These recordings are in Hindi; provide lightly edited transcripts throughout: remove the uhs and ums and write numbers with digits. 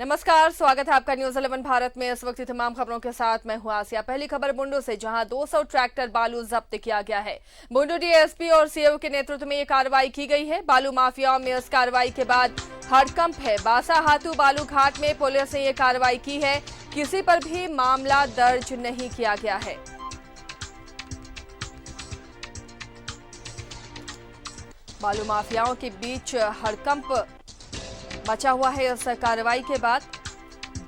नमस्कार, स्वागत है आपका न्यूज 11 भारत में। इस वक्त की तमाम खबरों के साथ मैं हूं आसिया। पहली खबर बुंडू से, जहां 200 ट्रैक्टर बालू जब्त किया गया है। बुंडू डीएसपी और सीओ के नेतृत्व में ये कार्रवाई की गई है। बालू माफियाओं में इस कार्रवाई के बाद हड़कंप है। बासा हाथू बालू घाट में पुलिस ने ये कार्रवाई की है। किसी पर भी मामला दर्ज नहीं किया गया है। बालू माफियाओं के बीच हड़कंप मचा हुआ है। इस कार्रवाई के बाद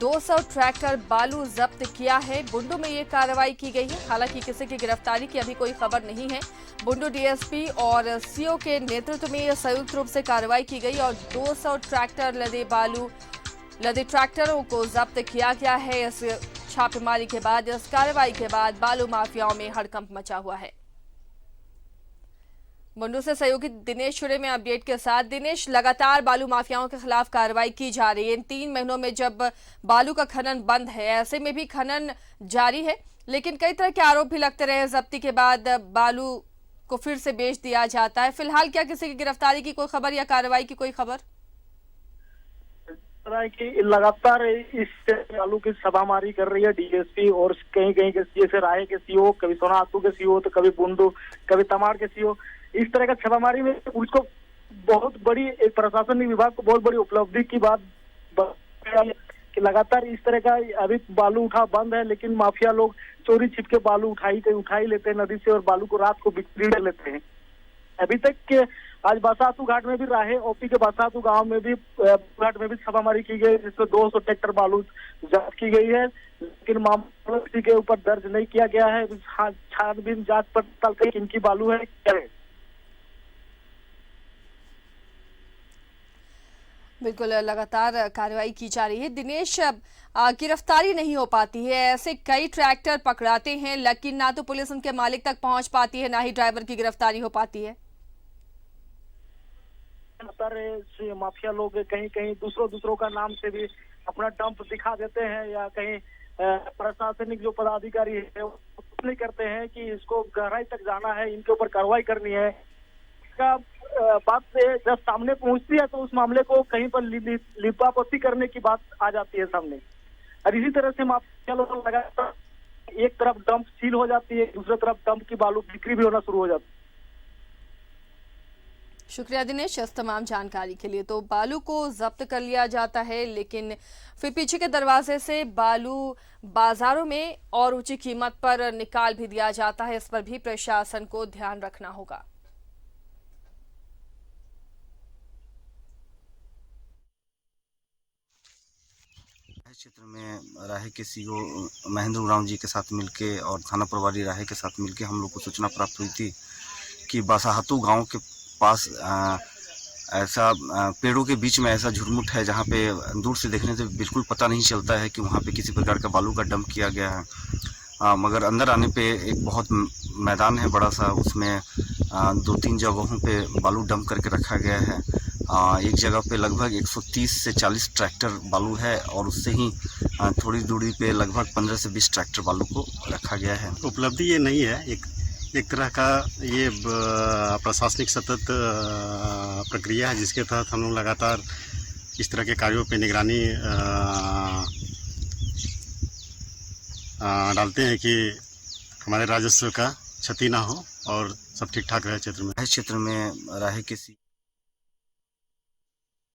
200 ट्रैक्टर बालू जब्त किया है। बुंडू में ये कार्रवाई की गई है। हालांकि किसी की गिरफ्तारी की अभी कोई खबर नहीं है। बुंडू डीएसपी और सीओ के नेतृत्व में ये संयुक्त रूप से कार्रवाई की गई और 200 ट्रैक्टर लदे ट्रैक्टरों को जब्त किया गया है। इस छापेमारी के बाद, इस कार्रवाई के बाद बालू माफियाओं में हड़कंप मचा हुआ है। बुंडू से सहयोगी दिनेश जुड़े में अपडेट के साथ। दिनेश, लगातार बालू माफियाओं के खिलाफ कार्रवाई की जा रही है। इन 3 महीनों में जब बालू का खनन बंद है, ऐसे में भी खनन जारी है, लेकिन कई तरह के आरोप भी लगते रहे। जब्ती के बाद बालू को फिर से बेच दिया जाता है। फिलहाल क्या किसी की गिरफ्तारी की कोई खबर या कार्रवाई की कोई खबर? कि लगातार इस बालू की छापामारी कर रही है डीएसपी और कहीं कहीं के जैसे राय के सीओ, कभी सोनातू के सीओ, तो कभी बुंडू, कभी तमाड़ के सीओ। इस तरह का छापामारी में उसको बहुत बड़ी, एक प्रशासनिक विभाग को बहुत बड़ी उपलब्धि की बात कि लगातार इस तरह का अभी बालू उठा बंद है, लेकिन माफिया लोग चोरी छिपके बालू उठा ही लेते हैं नदी से और बालू को रात को बिक्री कर लेते हैं। अभी तक के आज बासातू घाट में भी राहे ओपी के बासातू गांव में भी घाट में भी छापामारी की गई, जिसमें 200 ट्रैक्टर बालू जब्त की गई है, लेकिन मामला किसी के ऊपर दर्ज नहीं किया गया है। छानबीन जांच पड़ताल कई इनकी बालू है क्या है। बिल्कुल, लगातार कार्रवाई की जा रही है। दिनेश, गिरफ्तारी नहीं हो पाती है। ऐसे कई ट्रैक्टर पकड़ाते हैं, लेकिन ना तो पुलिस उनके मालिक तक पहुंच पाती है, ना ही ड्राइवर की गिरफ्तारी हो पाती है। माफिया लोग कहीं कहीं दूसरों का नाम से भी अपना डंप दिखा देते हैं, या कहीं प्रशासनिक जो पदाधिकारी है वो नहीं करते हैं कि इसको गहराई तक जाना है, इनके ऊपर कार्रवाई करनी है। इसका बात से जब सामने पहुंचती है तो उस मामले को कहीं पर लिपापोती करने की बात आ जाती है सामने। और इसी तरह से माफिया लोग लगातार एक तरफ डंप सील हो जाती है, दूसरी तरफ डंप की बालू बिक्री भी होना शुरू हो जाती है। शुक्रिया दिनेश इस तमाम जानकारी के लिए। तो बालू को जब्त कर लिया जाता है, लेकिन फिर पीछे के दरवाजे से बालू बाजारों में और ऊंची कीमत पर निकाल भी दिया जाता है। इस पर भी प्रशासन को ध्यान रखना होगा। क्षेत्र में राहे के सीओ महेंद्र उरांव जी के साथ मिलके और थाना प्रभारी राहे के साथ मिलके हम लोग को सूचना प्राप्त हुई थी कि बासाहातू गांव के पास ऐसा पेड़ों के बीच में ऐसा झुरमुट है जहां पे दूर से देखने से बिल्कुल पता नहीं चलता है कि वहां पे किसी प्रकार का बालू का डंप किया गया है। मगर अंदर आने पे एक बहुत मैदान है बड़ा सा, उसमें 2-3 जगहों पे बालू डंप करके रखा गया है। एक जगह पे लगभग 130 से 40 ट्रैक्टर बालू है और उससे ही थोड़ी दूरी पे लगभग 15 से 20 ट्रैक्टर बालू को रखा गया है। उपलब्धि ये नहीं है, एक तरह का ये प्रशासनिक सतत प्रक्रिया है, जिसके तहत हम लोग लगातार इस तरह के कार्यों पे निगरानी डालते हैं कि हमारे राजस्व का क्षति ना हो और सब ठीक ठाक रहे क्षेत्र में। क्षेत्र में राहे के